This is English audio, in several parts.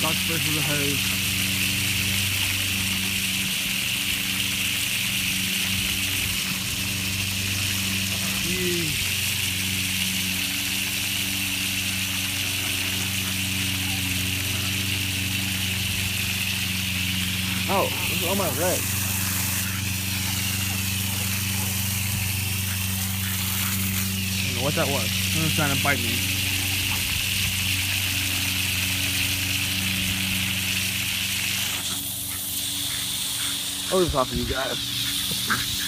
ducks versus the hose. Jeez. Oh, look at all my red. I don't know what that was. Someone's trying to bite me. I'll just talk to you guys.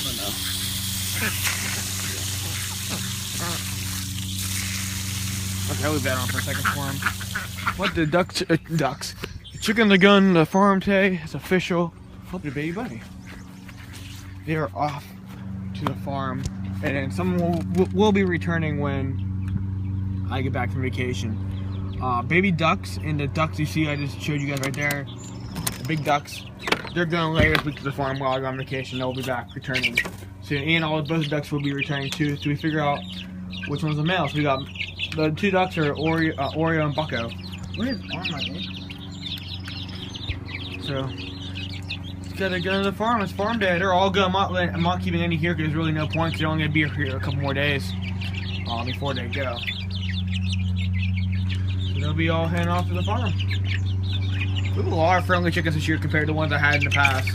Oh no. Okay, I'll leave that on for a second for him. What the ducks? Chicken the gun, the farm today. It's official. Hope your baby buddy. They are off to the farm, and then someone will be returning when I get back from vacation. Baby ducks and the ducks you see, I just showed you guys right there. The big ducks, they're gonna lay this week to the farm while I go on vacation. They'll be back returning soon, and all both ducks will be returning too. So we figure out which one's the male. So we got the two ducks are Oreo and Bucko. What is on my name? So, just gotta go to the farm. It's farm day. They're all good. I'm not keeping any here because there's really no point. They're only gonna be here a couple more days before they go. So they'll be all heading off to the farm. We have a lot of friendly chickens this year compared to the ones I had in the past.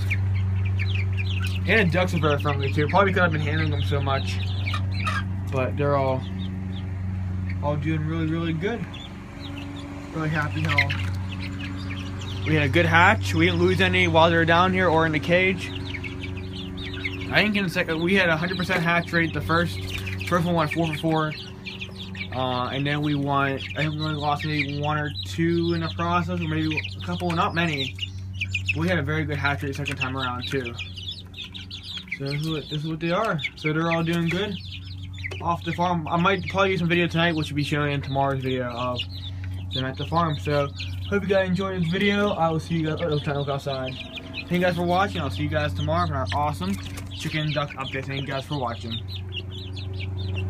And the ducks are very friendly too. Probably because I've been handling them so much. But they're all doing really, really good. Really happy how we had a good hatch. We didn't lose any while they were down here or in the cage. I didn't get a second. We had a 100% hatch rate. The first one went 4 for 4. And then we won, I think we only lost maybe 1 or 2 in the process, or maybe a couple, not many. We had a very good hatch rate the second time around too. So this is what they are. So they're all doing good off the farm. I might probably do some video tonight, which will be showing in tomorrow's video of them at the farm. So hope you guys enjoyed this video. I will see you guys. Oh, it was time to look outside. Thank you guys for watching. I'll see you guys tomorrow for our awesome chicken duck update. Thank you guys for watching.